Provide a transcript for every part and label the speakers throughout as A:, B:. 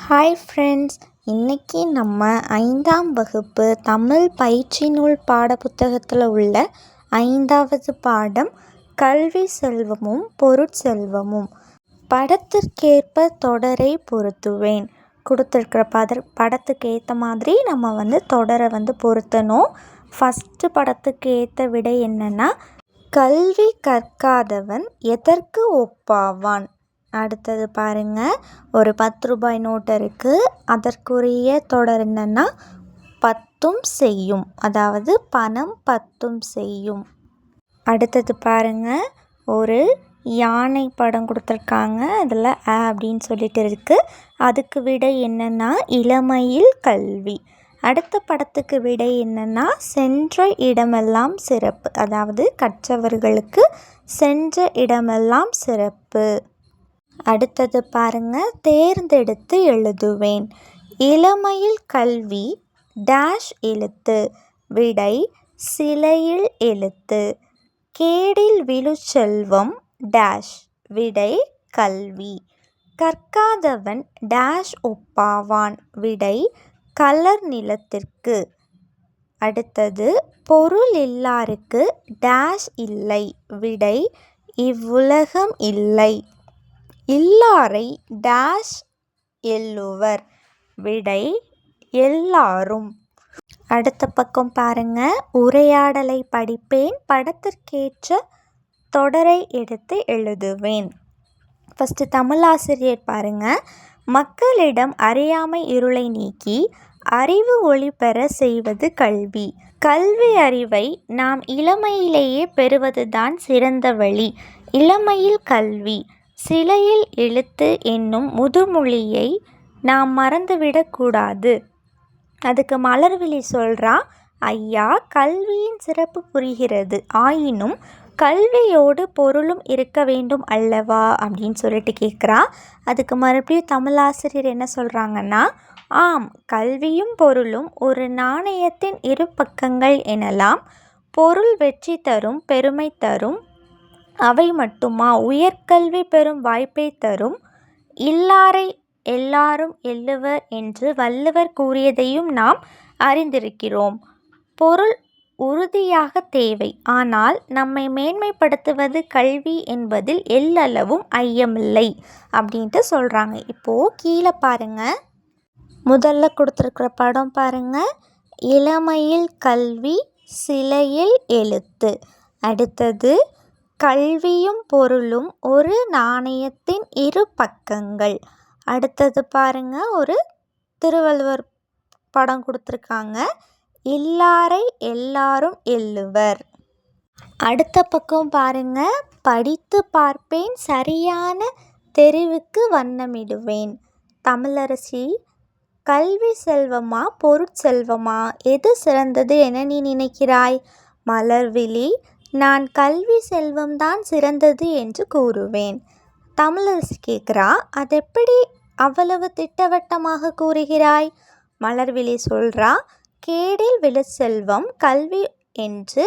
A: Hi friends, இன்றைக்கி நம்ம 5ஆம் வகுப்பு தமிழ் பயிற்சி நூல் பாடப்புத்தகத்தில் உள்ள 5வது பாடம் கல்வி செல்வமும் பொருட்செல்வமும். படத்திற்கேற்ப தொடரை பொருத்துவேன். கொடுத்துருக்கிற படத்துக்கு ஏற்ற மாதிரி நம்ம தொடரை பொருத்தணும். ஃபஸ்ட்டு படத்துக்கு ஏற்ற விடை என்னென்னா, கல்வி கற்காதவன் எதற்கு ஒப்பாவான். அடுத்தது பாருங்க, ஒரு 10 ரூபாய் நோட்டு இருக்குது. அதற்குரிய தொடர் என்னன்னா, பத்தும் செய்யும், அதாவது பணம் பத்தும் செய்யும். அடுத்தது பாருங்க, ஒரு யானை படம் கொடுத்துருக்காங்க. அதில் அப்படின்னு சொல்லிட்டு இருக்குது. அதுக்கு விடை என்னன்னா, இளமையில் கல்வி. அடுத்த படத்துக்கு விடை என்னன்னா, சென்ற இடமெல்லாம் சிறப்பு, அதாவது கற்றவர்களுக்கு சென்ற இடமெல்லாம் சிறப்பு. அடுத்தது பாருங்க, தேர்ந்தெடுத்து எழுதுவேன். இளமையில் கல்வி டேஷ் எழுத்து. விடை சிலையில் எழுத்து. கேடில் விழுச்செல்வம் டேஷ். விடை கல்வி. கற்காதவன் டேஷ் ஒப்பாவான். விடை கலர் நிலத்திற்கு. அடுத்தது, பொருள் இல்லாருக்கு டேஷ் இல்லை. விடை இவ்வுலகம் இல்லை. இல்லாரை டேஷ் எல்லுவர். விடை எல்லாரும். அடுத்த பக்கம் பாருங்க, உரையாடலை படிப்பேன். படத்திற்கேற்ற தொடரை எடுத்து எழுதுவேன். ஃபஸ்ட்டு தமிழாசிரியர் பாருங்க, மக்களிடம் அறியாமை இருளை நீக்கி அறிவு ஒளி பெற செய்வது கல்வி. கல்வி அறிவை நாம் இளமையிலேயே பெறுவதுதான் சிறந்த வழி. இளமையில் கல்வி. சிலையில் எழுத்து என்னும் முதுமொழியை நாம் மறந்துவிடக்கூடாது. அதுக்கு மலர்விழி சொல்கிறா, ஐயா, கல்வியின் சிறப்பு புரிகிறது, ஆயினும் கல்வியோடு பொருளும் இருக்க வேண்டும் அல்லவா அப்படின்னு சொல்லிட்டு கேட்குறா. அதுக்கு மறுபடியும் தமிழாசிரியர் என்ன சொல்கிறாங்கன்னா, ஆம், கல்வியும் பொருளும் ஒரு நாணயத்தின் இரு பக்கங்கள் எனலாம். பொருள் வெற்றி தரும், பெருமை தரும். அவை மட்டுமா உயர்கல்வி பெறும் வாய்ப்பை தரும். இல்லாரை எல்லாரும் எல்லுவர் என்று வள்ளுவர் கூறியதையும் நாம் அறிந்திருக்கிறோம். பொருள் உறுதியாக தேவை, ஆனால் நம்மை மேன்மைப்படுத்துவது கல்வி என்பதில் எல்லளவும் ஐயமில்லை அப்படின்ட்டு சொல்கிறாங்க. இப்போது கீழே பாருங்கள், முதல்ல கொடுத்துருக்குற படம் பாருங்கள். இளமையில் கல்வி, சிலையில் எழுத்து. அடுத்தது, கல்வியும் பொருளும் ஒரு நாணயத்தின் இரு பக்கங்கள். அடுத்தது பாருங்க, ஒரு திருவள்ளுவர் படம் கொடுத்துருக்காங்க. இல்லாரை எல்லாரும் எல்லுவர். அடுத்த பக்கம் பாருங்க, படித்து பார்ப்பேன், சரியான தெரிவுக்கு வண்ணமிடுவேன். தமிழரசி, கல்வி செல்வமா பொருட்செல்வமா, எது சிறந்தது என நீ நினைக்கிறாய்? மலர்விழி, நான் கல்வி செல்வம்தான் சிறந்தது என்று கூறுவேன். தமிழரசி கேட்குறா, அதெப்படி அவ்வளவு திட்டவட்டமாக கூறுகிறாய்? மலர்விழி சொல்கிறா, கேடில் விழுச்செல்வம் கல்வி என்று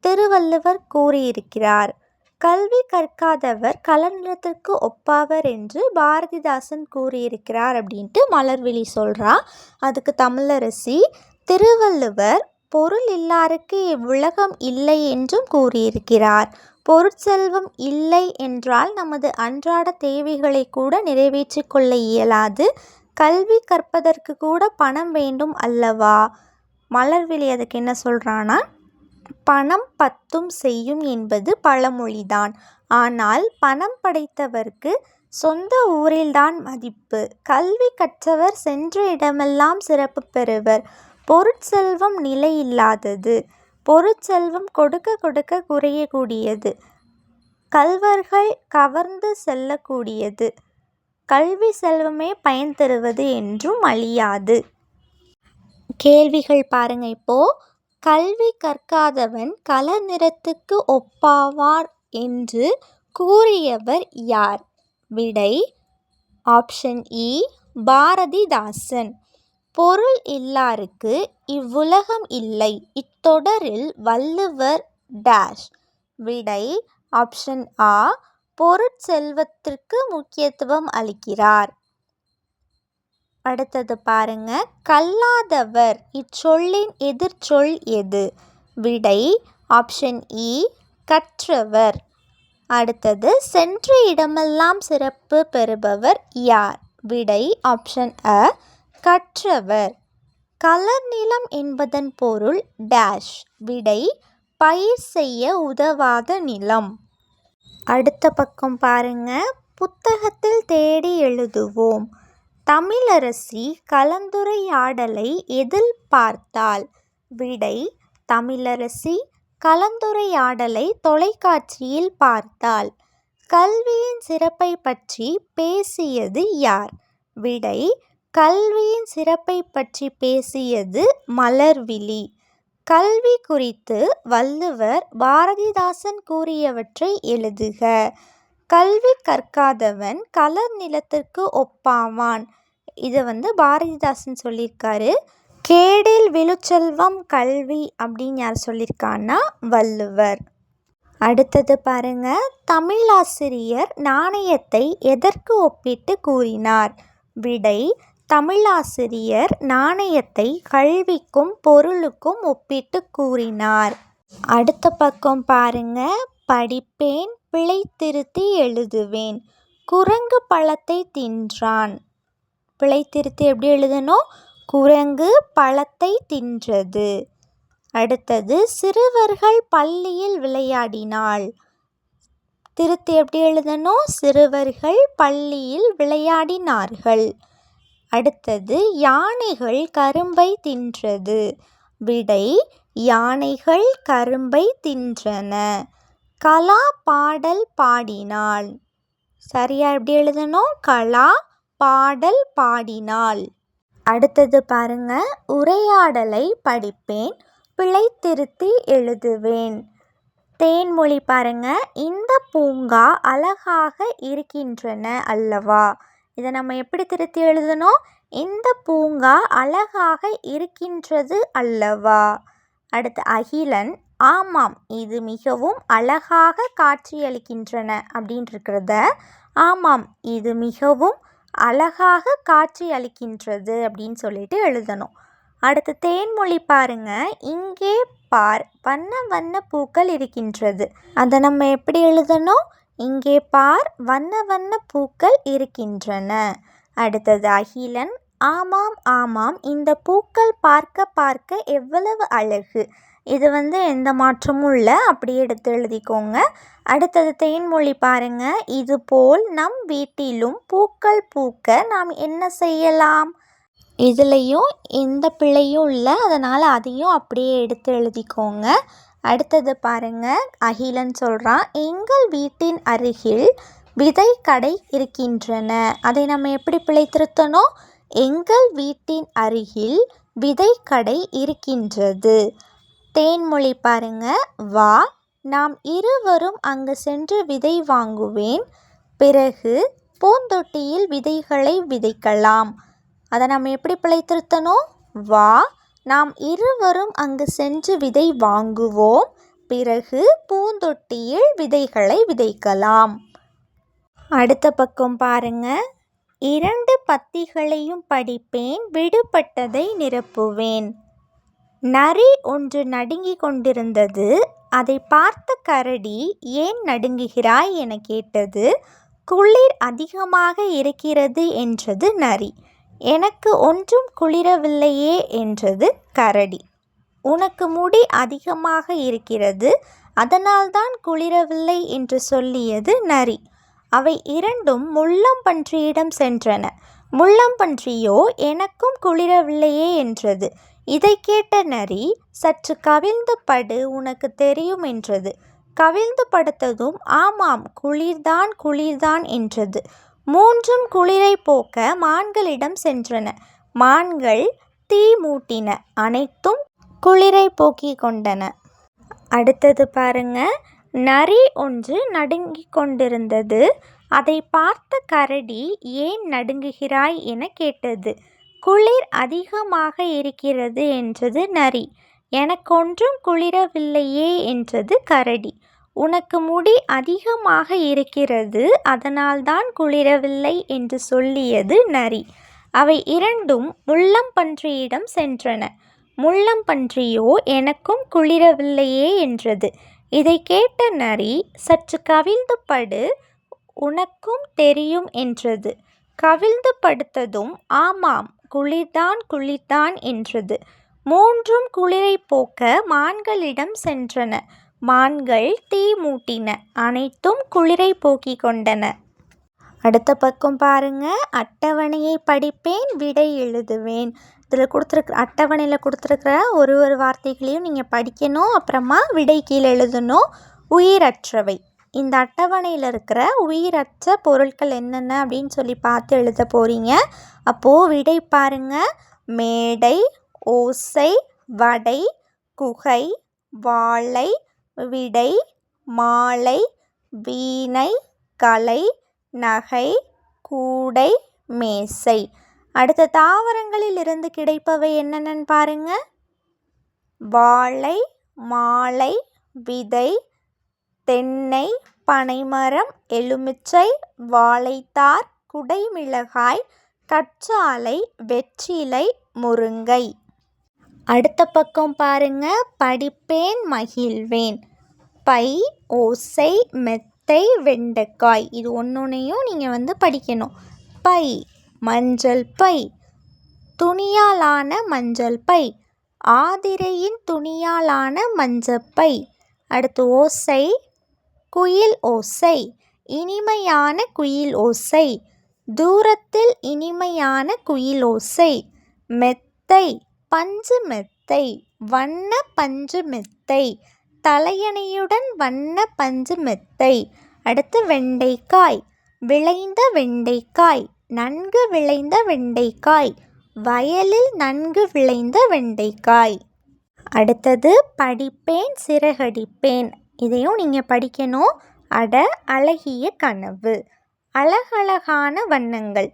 A: திருவள்ளுவர் கூறியிருக்கிறார். கல்வி கற்காதவர் கலர் நிலத்திற்கு ஒப்பாவர் என்று பாரதிதாசன் கூறியிருக்கிறார் அப்படின்ட்டு மலர்விழி சொல்கிறா. அதுக்கு தமிழரசி, திருவள்ளுவர் பொருள் இல்லாருக்கு இவ்வுலகம் இல்லை என்றும் கூறியிருக்கிறார். பொருட்செல்வம் இல்லை என்றால் நமது அன்றாட தேவைகளை கூட நிறைவேற்றி கொள்ள இயலாது. கல்வி கற்பதற்கு கூட பணம் வேண்டும் அல்லவா? மலர்விழி அதுக்கு என்ன சொல்கிறான்னா, பணம் பத்தும் செய்யும் என்பது பழமொழிதான். ஆனால் பணம் படைத்தவர்க்கு சொந்த ஊரில்தான் மதிப்பு. கல்வி கற்றவர் சென்ற இடமெல்லாம் சிறப்பு பெறுவர். பொருட்செல்வம் நிலையில்லாதது. பொருட்செல்வம் கொடுக்க கொடுக்க குறையக்கூடியது. கள்வர்கள் கவர்ந்து செல்லக்கூடியது. கல்வி செல்வமே பயன் தருவது என்றும் அழியாது. கேள்விகள் பாருங்க. இப்போ, கல்வி கற்காதவன் கலர் நிறத்துக்கு ஒப்பாவார் என்று கூறியவர் யார்? விடை ஆப்ஷன் இ, பாரதிதாசன். பொருள் இல்லாருக்கு இவ்வுலகம் இல்லை. இத்தொடரில் வள்ளுவர் டேஷ். விடை ஆப்ஷன் ஆ, பொருட்செல்வத்திற்கு முக்கியத்துவம் அளிக்கிறார். அடுத்தது பாருங்க, கல்லாதவர் இச்சொல்லின் எதிர்ச்சொல் எது? விடை ஆப்ஷன் இ கற்றவர். அடுத்தது சென்ற இடமெல்லாம் சிறப்பு பெறுபவர் யார்? விடை ஆப்ஷன் அ கற்றவர். கலர் நிலம் என்பதன் பொருள் டேஷ். விடை பயிர் செய்ய உதவாத நிலம். அடுத்த பக்கம் பாருங்க, புத்தகத்தில் தேடி எழுதுவோம். தமிழரசி கலந்துரையாடலை எதில் பார்த்தாள்? விடை தமிழரசி கலந்துரையாடலை தொலைக்காட்சியில் பார்த்தாள். கல்வியின் சிறப்பை பற்றி பேசியது யார்? விடை கல்வியின் சிறப்பை பற்றி பேசியது மலர்விழி. கல்வி குறித்து வள்ளுவர் பாரதிதாசன் கூறியவற்றை எழுதுக. கல்வி கற்காதவன் கலர் நிலத்திற்கு ஒப்பாவான். இதை பாரதிதாசன் சொல்லியிருக்காரு. கேடில் விழுச்செல்வம் கல்வி அப்படின்னு யார் சொல்லியிருக்கான்னா வள்ளுவர். அடுத்தது பாருங்க, தமிழாசிரியர் நாணயத்தை எதற்கு ஒப்பிட்டு கூறினார்? விடை தமிழாசிரியர் நாணயத்தை கல்விக்கும் பொருளுக்கும் ஒப்பிட்டு கூறினார். அடுத்த பக்கம் பாருங்க, படிப்பேன் பிழை திருத்தி எழுதுவேன். குரங்கு பழத்தை தின்றான். பிழை திருத்தி எப்படி எழுதணும்? குரங்கு பழத்தை தின்றது. அடுத்தது சிறுவர்கள் பள்ளியில் விளையாடினாள். திருத்தி எப்படி எழுதணும்? சிறுவர்கள் பள்ளியில் விளையாடினார்கள். அடுத்தது யானைகள் கரும்பை தின்றது. விடை யானைகள் கரும்பை தின்றன. கலா பாடல் பாடினாள். சரியா எப்படி எழுதணும்? கலா பாடல் பாடினாள். அடுத்தது பாருங்க, உரையாடலை படிப்பேன் பிழை திருத்தி எழுதுவேன். தேன்மொழி பாருங்க, இந்த பூங்கா அழகாக இருக்கின்றன அல்லவா? இதை நம்ம எப்படி திருத்தி எழுதணும்? இந்த பூங்கா அழகாக இருக்கின்றது அல்லவா. அடுத்து அகிலன், ஆமாம் இது மிகவும் அழகாக காட்சியளிக்கின்றன அப்படின்னு இருக்கிறத ஆமாம் இது மிகவும் அழகாக காட்சி அளிக்கின்றது அப்படின்னு சொல்லிட்டு எழுதணும். அடுத்து தேன்மொழி பாருங்க, இங்கே பார் வண்ண வண்ண பூக்கள் இருக்கின்றது. அதை நம்ம எப்படி எழுதணும்? இங்கே பார் வண்ண வண்ண பூக்கள் இருக்கின்றன. அடுத்தது அகிலன், ஆமாம் ஆமாம் இந்த பூக்கள் பார்க்க பார்க்க எவ்வளவு அழகு. இது எந்த மாற்றமும் இல்லை, அப்படியே எடுத்து எழுதிக்கோங்க. அடுத்தது தேன்மொழி பாருங்க, இதுபோல் நம் வீட்டிலும் பூக்கள் பூக்க நாம் என்ன செய்யலாம்? இதுலேயும் எந்த பிழையும் இல்லை, அதனால் அதையும் அப்படியே எடுத்து எழுதிக்கோங்க. அடுத்தது பாருங்க, அகிலன் சொல்கிறான், எங்கள் வீட்டின் அருகில் விதை கடை இருக்கின்றன. அதை நம்ம எப்படி பிழை திருத்தணும்? எங்கள் வீட்டின் அருகில் விதை கடை இருக்கின்றது. தேன்மொழி பாருங்க, வா நாம் இருவரும் அங்கு சென்று விதை வாங்குவேன். பிறகு பூந்தொட்டியில் விதைகளை விதைக்கலாம். அதை நம்ம எப்படி பிழை திருத்தணும்? வா நாம் இருவரும் அங்கு சென்று விதை வாங்குவோம். பிறகு பூந்தொட்டியில் விதைகளை விதைக்கலாம். அடுத்த பக்கம் பாருங்க, 2 பத்திகளையும் படிப்பேன் விடுபட்டதை நிரப்புவேன். நரி ஒன்று நடுங்கிக் கொண்டிருந்தது. அதை பார்த்த கரடி, ஏன் நடுங்குகிறாய் என கேட்டது. குளிர் அதிகமாக இருக்கிறது என்றது நரி. எனக்கு ஒன்றும் குளிரவில்லையே என்றது கரடி. உனக்கு முடி அதிகமாக இருக்கிறது, அதனால்தான் குளிரவில்லை என்று சொல்லியது நரி. அவை இரண்டும் முள்ளம்பன்றியிடம் சென்றன. முள்ளம்பன்றியோ எனக்கும் குளிரவில்லையே என்றது. இதை கேட்ட நரி, சற்று கவிழ்ந்து படு உனக்கு தெரியும் என்றது. கவிழ்ந்து படுத்ததும் ஆமாம் குளிர்தான் குளிர்தான் என்றது. மூன்றும் குளிரை போக்க மான்களிடம் சென்றன. மான்கள் தீ மூட்டின, அனைத்தும் குளிரை போக்கிக் கொண்டன. அடுத்தது பாருங்க, நரி ஒன்று நடுங்கிக் கொண்டிருந்தது. அதை பார்த்த கரடி, ஏன் நடுங்குகிறாய் என கேட்டது. குளிர் அதிகமாக இருக்கிறது என்றது நரி. எனக்கொன்றும் குளிரவில்லையே என்றது கரடி. உனக்கு முடி அதிகமாக இருக்கிறது, அதனால்தான் குளிரவில்லை என்று சொல்லியது நரி. அவை இரண்டும் முள்ளம்பன்றியிடம் சென்றன. முள்ளம்பன்றியோ எனக்கும் குளிரவில்லையே என்றது. இதை கேட்ட நரி, சற்று கவிழ்ந்து படு, உனக்கும் தெரியும் என்றது. கவிழ்ந்து படுத்ததும் ஆமாம், குளிர்தான் குளிர்தான் என்றது. மூன்றும் குளிரை போக்க மான்களிடம் சென்றன. மான்கள் தீ மூட்டின. அனைத்தும் குளிரை போக்கிக் கொண்டன. அடுத்த பக்கம் பாருங்க. அட்டவணையை படிப்பேன், விடை எழுதுவேன். இதில் அட்டவணையில் கொடுத்துருக்கிற ஒரு வார்த்தைகளையும் நீங்கள் படிக்கணும். அப்புறமா விடை கீழே எழுதணும். உயிரற்றவை. இந்த அட்டவணையில் இருக்கிற உயிரற்ற பொருட்கள் என்னென்ன அப்படின்னு சொல்லி பார்த்து எழுத போகிறீங்க. அப்போது விடை பாருங்க. மேடை, ஓசை, வடை, குகை, வாழை, விடை, மாலை, வீணை, கலை, நகை, கூடை, மேசை. அடுத்த தாவரங்களில் இருந்து கிடைப்பவை என்னென்னு பாருங்க. வாழை, மாலை, விதை, தென்னை, பனைமரம், எலுமிச்சை, வாழைத்தார், குடைமிளகாய், கற்றாழை, வெற்றிலை, முருங்கை. அடுத்த பக்கம் பாருங்க. படிப்பேன், மகிழ்வேன். பை, ஓசை, மெத்தை, வெண்டைக்காய். இது ஒன்னொன்னையும் நீங்கள் படிக்கணும். பை, மஞ்சள் பை, துணியாலான மஞ்சள் பை, ஆதிரையின் துணியாலான மஞ்சப்பை. அடுத்து ஓசை, குயில் ஓசை, இனிமையான குயில் ஓசை, தூரத்தில் இனிமையான குயில் ஓசை. மெத்தை, பஞ்சு மெத்தை, வண்ண பஞ்சு மெத்தை, தலையணையுடன் வண்ண பஞ்சு மெத்தை. அடுத்து வெண்டைக்காய், விளைந்த வெண்டைக்காய், நன்கு விளைந்த வெண்டைக்காய், வயலில் நன்கு விளைந்த வெண்டைக்காய். அடுத்தது படிப்பேன், சிறகடிப்பேன். இதையும் நீங்கள் படிக்கணும். அட அழகிய கனவு. அழகழகான வண்ணங்கள்.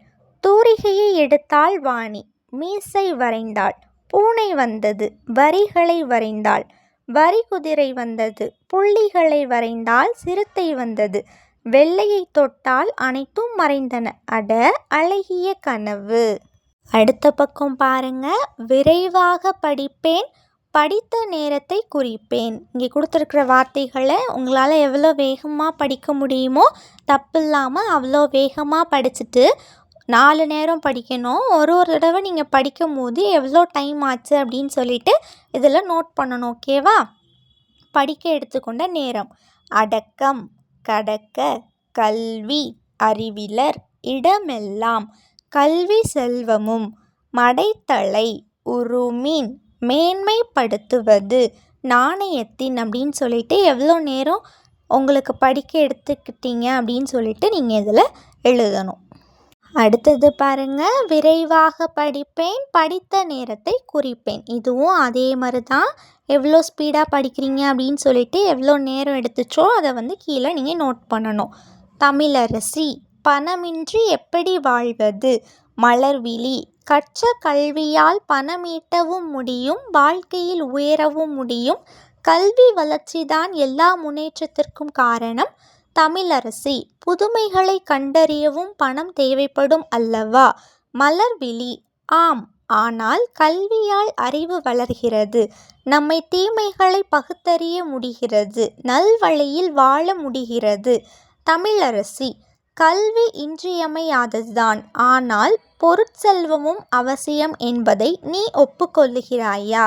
A: தூரிகையை எடுத்தாள் வாணி, மீசை வரைந்தாள். பூனை வந்தது, வரிகளை வரைந்தாள். வரி குதிரை வந்தது, புள்ளிகளை வரைந்தாள். சிறுத்தை வந்தது, வெள்ளையை தொட்டால் அனைத்தும் மறைந்தன. அட அழகிய கனவு. அடுத்த பக்கம் பாருங்க. விரைவாக படிப்பேன், படித்த நேரத்தை குறிப்பேன். இங்கே கொடுத்துருக்கிற வார்த்தைகளை உங்களால் எவ்வளோ வேகமாக படிக்க முடியுமோ தப்பு இல்லாமல் அவ்வளோ வேகமாக படிச்சுட்டு 4 நேரம் படிக்கணும். ஒரு தடவை நீங்கள் படிக்கும் போது எவ்வளோ டைம் ஆச்சு அப்படின்னு சொல்லிட்டு இதில் நோட் பண்ணணும். ஓகேவா? படிக்க எடுத்துக்கொண்ட நேரம்: அடக்கம், கடக்க, கல்வி, அறிவிலர், இடமெல்லாம், கல்வி செல்வமும், மடைத்தலை, உருமீன், மேன்மைப்படுத்துவது, நாணயத்தின் அப்படின்னு சொல்லிட்டு எவ்வளோ நேரம் உங்களுக்கு படிக்க எடுத்துக்கிட்டீங்க அப்படின்னு சொல்லிட்டு நீங்கள் இதில் எழுதணும். அடுத்தது பாருங்க. விரைவாக படிப்பேன், படித்த நேரத்தை குறிப்பேன். இதுவும் அதே மாதிரி தான். எவ்வளோ ஸ்பீடாக படிக்கிறீங்க அப்படின்னு சொல்லிட்டு எவ்வளோ நேரம் எடுத்துச்சோ அதை கீழே நீங்கள் நோட் பண்ணணும். தமிழரசி, பணமின்றி எப்படி வாழ்வது, மலர்விழி, கற்ற கல்வியால் பணமீட்டவும் முடியும், வாழ்க்கையில் உயரவும் முடியும், கல்வி வளர்ச்சிதான் எல்லா முன்னேற்றத்திற்கும் காரணம், தமிழரசி, புதுமைகளை கண்டறியவும் பணம் தேவைப்படும் அல்லவா, மலர்விழி, ஆம், ஆனால் கல்வியால் அறிவு வளர்கிறது, நம்மை தீமைகளை பகுத்தறிய முடிகிறது, நல்வழியில் வாழ முடிகிறது, தமிழரசி, கல்வி இன்றியமையாததுதான், ஆனால் பொருட்செல்வமும் அவசியம் என்பதை நீ ஒப்புக்கொள்ளுகிறாயா?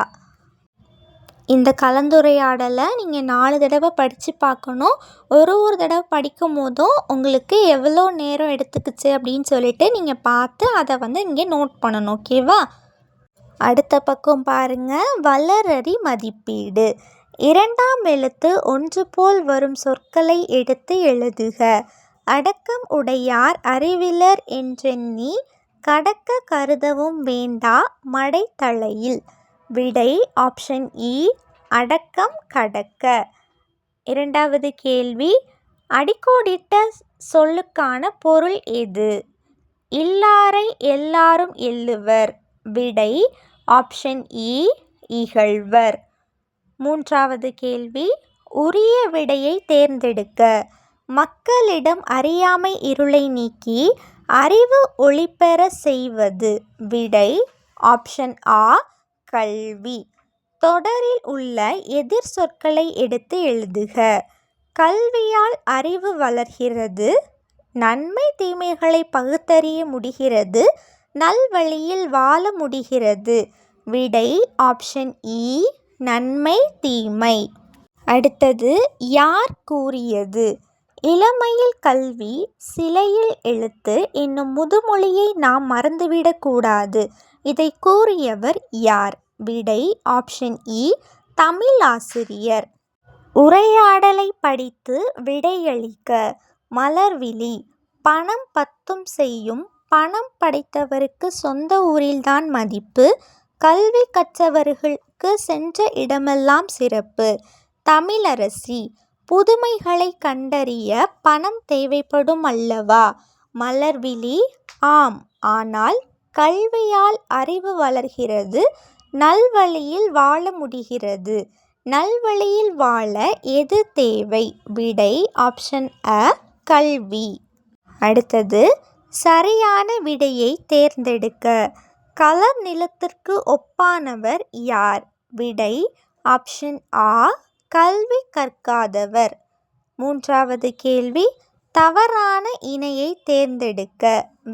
A: இந்த கலந்துரையாடலை நீங்கள் 4 தடவை படித்து பார்க்கணும். ஒரு தடவை படிக்கும் போதும் உங்களுக்கு எவ்வளோ நேரம் எடுத்துக்கிச்சு அப்படின்னு சொல்லிட்டு நீங்கள் பார்த்து அதை இங்கே நோட் பண்ணணும். ஓகேவா? அடுத்த பக்கம் பாருங்கள். வளரறி மதிப்பீடு. 2ஆம் எழுத்து ஒன்று போல் வரும் சொற்களை எடுத்து எழுதுக. அடக்கம் உடையார் அறிவிலர் என்றெண்ணி கடக்க கருதவும் வேண்டா மடைத்தலையில். விடை ஆப்ஷன் இ, அடக்கம், கடக்க. 2வது கேள்வி. அடிக்கோடிட்ட சொல்லுக்கான பொருள் எது? இல்லாரை எல்லாரும் எள்ளுவர். விடை ஆப்ஷன் இ, இகழ்வர். 3வது கேள்வி. உரிய விடையை தேர்ந்தெடுக்க. மக்களிடம் அறியாமை இருளை நீக்கி அறிவு ஒளிபெற செய்வது. விடை ஆப்ஷன் ஆ கல்வி. தொடரில் உள்ள எதிர் சொற்களை எடுத்து எழுதுக. கல்வியால் அறிவு வளர்கிறது. நன்மை தீமைகளை பகுத்தறிய முடிகிறது. நல்வழியில் வாழ முடிகிறது. விடை ஆப்ஷன் இ நன்மை தீமை. அடுத்தது யார் கூறியது? இளமையில் கல்வி சிலையில் எழுத்து என்னும் முதுமொழியை நாம் மறந்துவிடக்கூடாது. இதை கூறியவர் யார்? விடை ஆப்ஷன் இ தமிழாசிரியர். உரையாடலை படித்து விடையளிக்க. மலர்விழி. பணம் பத்தும் செய்யும். பணம் படைத்தவருக்கு சொந்த ஊரில்தான் மதிப்பு. கல்வி கற்றவர்களுக்கு சென்ற இடமெல்லாம் சிறப்பு. தமிழரசி. புதுமைகளை கண்டறிய பணம் தேவைப்படும் அல்லவா? மலர்விழி. ஆம், ஆனால் கல்வியால் அறிவு வளர்கிறது. நல்வழியில் வாழ முடிகிறது. நல்வழியில் வாழ எது தேவை? விடை ஆப்ஷன் அ கல்வி. அடுத்தது சரியான விடையை தேர்ந்தெடுக்க. களர் நிலத்திற்கு ஒப்பானவர் யார்? விடை ஆப்ஷன் ஆ கல்வி கற்காதவர். மூன்றாவது கேள்வி தவறான இணையை தேர்ந்தெடுக்க.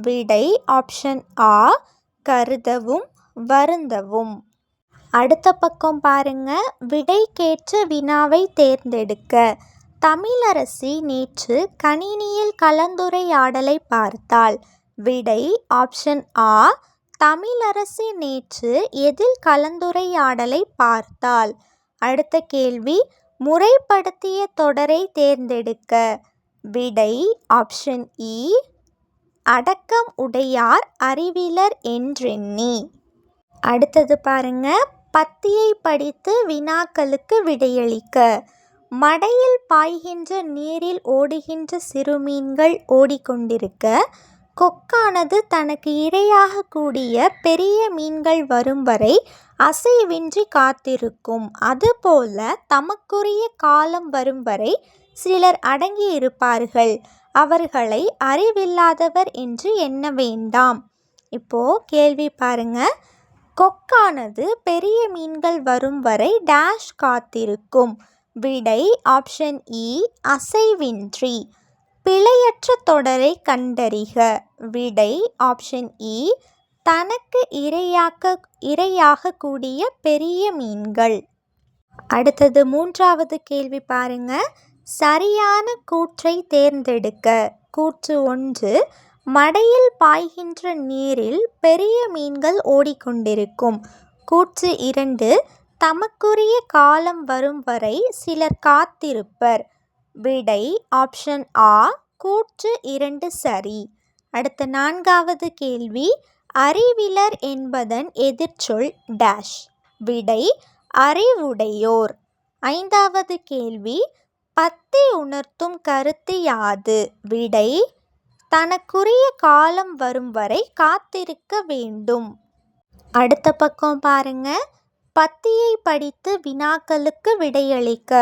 A: விடை ஆப்ஷன் ஆ கருதவும் வருந்தவும். அடுத்த பக்கம் பாருங்க. விடைக்கேற்ற வினாவை தேர்ந்தெடுக்க. தமிழரசி நேற்று கணினியில் கலந்துரையாடலை பார்த்தாள். விடை ஆப்ஷன் ஆ தமிழரசி நேற்று எதில் கலந்துரையாடலை பார்த்தாள். அடுத்த கேள்வி முறைப்படுத்திய தொடரை தேர்ந்தெடுக்க. விடை ஆப்ஷன் இ அடக்கம் உடையார் அறிவிலர் என்றெண்ணி. அடுத்தது பாருங்க. பத்தியை படித்து வினாக்களுக்கு விடையளிக்க. மடையில் பாய்கின்ற நீரில் ஓடுகின்ற சிறுமீன்கள் ஓடிக்கொண்டிருக்க. கொக்கானது தனக்கு இரையாக கூடிய பெரிய மீன்கள் வரும் வரை அசைவின்றி காத்திருக்கும். அதுபோல தமக்குரிய காலம் வரும் வரை சிலர் அடங்கியிருப்பார்கள். அவர்களை அறிவில்லாதவர் என்று எண்ண வேண்டாம். இப்போ கேள்வி பாருங்க. கொக்கானது பெரிய மீன்கள் வரும் வரை டேஷ் காத்திருக்கும். விடை ஆப்ஷன் இ அசைவின்றி. பிழையற்ற தொடரை கண்டறிக. விடை ஆப்ஷன் இ தனக்கு இரையாக கூடிய பெரிய மீன்கள். அடுத்தது மூன்றாவது கேள்வி பாருங்க. சரியான கூற்றை தேர்ந்தெடுக்க. கூற்று 1 மடையில் பாய்கின்ற நீரில் பெரிய மீன்கள் ஓடிக்கொண்டிருக்கும். கூற்று 2 தமக்குரிய காலம் வரும் வரை சிலர் காத்திருப்பர். விடை ஆப்ஷன் ஆ கூற்று 2 சரி. அடுத்த நான்காவது கேள்வி அறிவிலர் என்பதன் எதிர்ச்சொல் டேஷ். விடை அறிவுடையோர். ஐந்தாவது கேள்வி பத்தி உணர்த்தும் கருத்து யாது? விடை தனக்குரிய காலம் வரும் வரை காத்திருக்க வேண்டும். அடுத்த பக்கம் பாருங்க. பத்தியை படித்து வினாக்களுக்கு விடையளிக்க.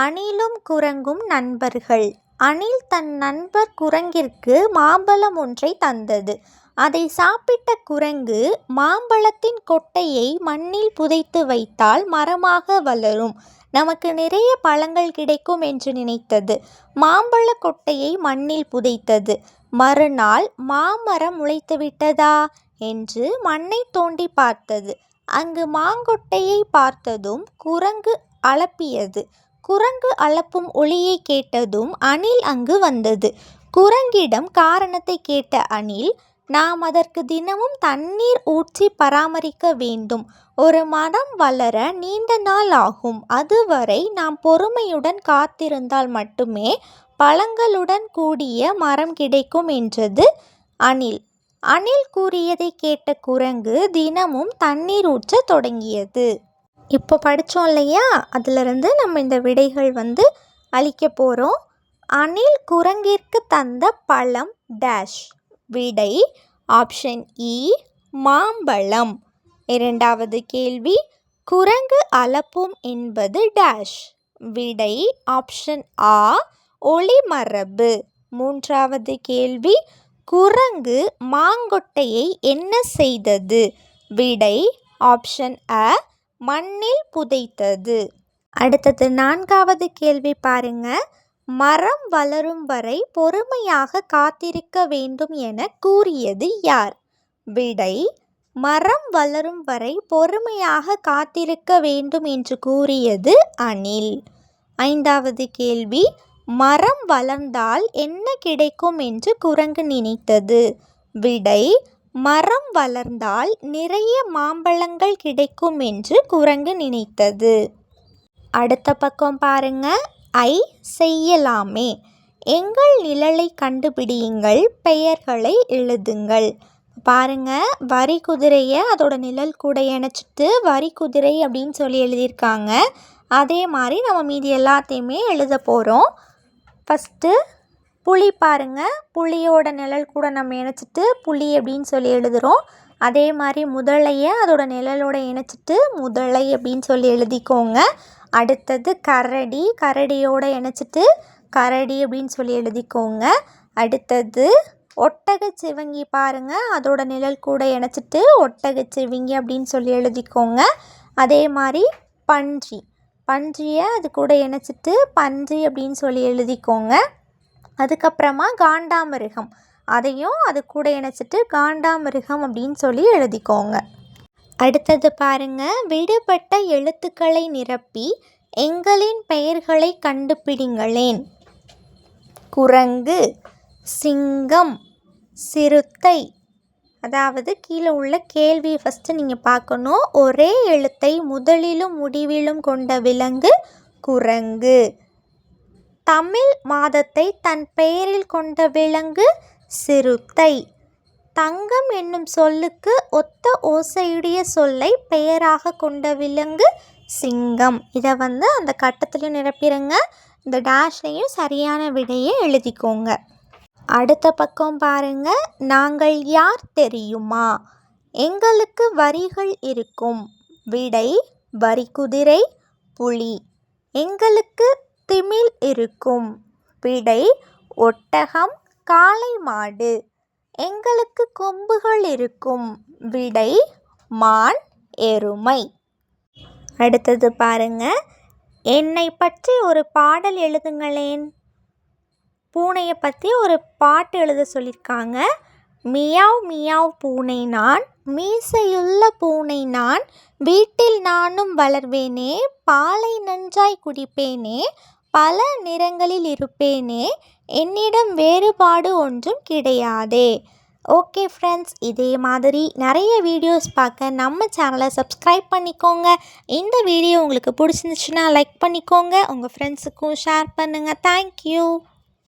A: அணிலும் குரங்கும் நண்பர்கள். அணில் தன் நண்பர் குரங்கிற்கு மாம்பழம் ஒன்றை தந்தது. அதை சாப்பிட்ட குரங்கு மாம்பழத்தின் கொட்டையை மண்ணில் புதைத்து வைத்தால் மரமாக வளரும், நமக்கு நிறைய பழங்கள் கிடைக்கும் என்று நினைத்தது. மாம்பழ கொட்டையை மண்ணில் புதைத்தது. மறுநாள் மாமரம் முளைத்து விட்டதா என்று மண்ணை தோண்டி பார்த்தது. அங்கு மாங்கொட்டையை பார்த்ததும் குரங்கு அலப்பியது. குரங்கு அலப்பும் ஒலியை கேட்டதும் அணில் அங்கு வந்தது. குரங்கிடம் காரணத்தை கேட்ட அணில், நாம் அதற்கு தினமும் தண்ணீர் ஊற்றி பராமரிக்க வேண்டும். ஒரு மரம் வளர நீண்ட நாள் ஆகும். அதுவரை நாம் பொறுமையுடன் காத்திருந்தால் மட்டுமே பழங்களுடன் கூடிய மரம் கிடைக்கும் என்றது அணில். அணில் கூறியதை கேட்ட குரங்கு தினமும் தண்ணீர் ஊற்ற தொடங்கியது. இப்போ படித்தோம் இல்லையா, அதிலிருந்து நம்ம இந்த விடைகள் அளிக்க போகிறோம். அணில் குரங்கிற்கு தந்த பழம் டேஷ். விடை ஆப்ஷன் இ மாம்பழம். இரண்டாவது கேள்வி குரங்கு அலப்பும் என்பது டேஷ். விடை ஆப்ஷன் ஆ ஒளிமரபு. மூன்றாவது கேள்வி குரங்கு மாங்கொட்டையை என்ன செய்தது? விடை ஆப்ஷன் அ மண்ணில் புதைத்தது. அடுத்தது 4வது கேள்வி பாருங்க. மரம் வளரும் வரை பொறுமையாக காத்திருக்க வேண்டும் என கூறியது யார்? விடை மரம் வளரும் வரை பொறுமையாக காத்திருக்க வேண்டும் என்று கூறியது அணில். 5வது கேள்வி. மரம் வளர்ந்தால் என்ன கிடைக்கும் என்று குரங்கு நினைத்தது? விடை மரம் வளர்ந்தால் நிறைய மாம்பழங்கள் கிடைக்கும் என்று குரங்கு நினைத்தது. அடுத்த பக்கம் பாருங்க. ஐ செய்யலாமே. எங்கள் நிழலை கண்டுபிடியுங்கள், பெயர்களை எழுதுங்கள். பாருங்க, வரி குதிரையை அதோட நிழல் கூட இணைச்சிட்டு வரி குதிரை அப்படின்னு சொல்லி எழுதியிருக்காங்க. அதே மாதிரி நம்ம மீதி எல்லாத்தையுமே எழுத போகிறோம். ஃபஸ்ட்டு புலி பாருங்க, புலியோட நிழல் கூட நம்ம இணைச்சிட்டு புலி அப்படின்னு சொல்லி எழுதுகிறோம். அதே மாதிரி முதலையை அதோட நிழலோட இணைச்சிட்டு முதலை அப்படின்னு சொல்லி எழுதிக்கோங்க. அடுத்தது கரடி, கரடியோட இணைச்சிட்டு கரடி அப்படின்னு சொல்லி எழுதிக்கோங்க. அடுத்தது ஒட்டகச்சிவிங்கி பாருங்கள், அதோட நிழல் கூட இணைச்சிட்டு ஒட்டகச்சிவிங்கி அப்படின்னு சொல்லி எழுதிக்கோங்க. அதே மாதிரி பன்றி, பன்றியை அது கூட இணைச்சிட்டு பன்றி அப்படின்னு சொல்லி எழுதிக்கோங்க. அதுக்கப்புறமா காண்டாமிருகம், அதையும் அது கூட இணைச்சிட்டு காண்டாமிருகம் அப்படின்னு சொல்லி எழுதிக்கோங்க. அடுத்தது பாருங்க. விடுபட்ட எழுத்துக்களை நிரப்பி எங்களின் பெயர்களை கண்டுபிடிங்களேன். குரங்கு, சிங்கம், சிறுத்தை. அதாவது கீழே உள்ள கேள்வியை ஃபஸ்ட்டு நீங்கள் பார்க்கணும். ஒரே எழுத்தை முதலிலும் முடிவிலும் கொண்ட விலங்கு குரங்கு. தமிழ் மாதத்தை தன் பெயரில் கொண்ட விலங்கு சிறுத்தை. தங்கம் என்னும் சொல்லுக்கு ஒத்த ஓசையுடைய சொல்லை பெயராக கொண்ட விலங்கு சிங்கம். இதை அந்த கட்டத்திலையும் நிரப்பிடுங்க. இந்த டேஷ்லையும் சரியான விடையை எழுதிக்கோங்க. அடுத்த பக்கம் பாருங்க. நாங்கள் யார் தெரியுமா? எங்களுக்கு வரிகள் இருக்கும். விடை வரி குதிரை, புலி. எங்களுக்கு திமில் இருக்கும். விடை ஒட்டகம், காளை மாடு. எங்களுக்கு கொம்புகள் இருக்கும். விடை மான், எருமை. அடுத்தது பாருங்க. என்னை பற்றி ஒரு பாடல் எழுதுங்களேன். பூனையை பற்றி ஒரு பாட்டு எழுத சொல்லியிருக்காங்க. மியாவ் மியாவ் பூனை நான், மீசையுள்ள பூனை நான், வீட்டில் நானும் வளர்வேனே, பாலை நன்றாய் குடிப்பேனே, பல நிறங்களில் இருப்பேனே, என்னிடம் வேறுபாடு ஒன்றும் கிடையாதே. ஓகே ஃப்ரெண்ட்ஸ், இதே மாதிரி நிறைய வீடியோஸ் பார்க்க நம்ம சேனலை சப்ஸ்கிரைப் பண்ணிக்கோங்க. இந்த வீடியோ உங்களுக்கு பிடிச்சிருந்துச்சுன்னா லைக் பண்ணிக்கோங்க. உங்கள் ஃப்ரெண்ட்ஸுக்கும் ஷேர் பண்ணுங்கள். தேங்க்யூ.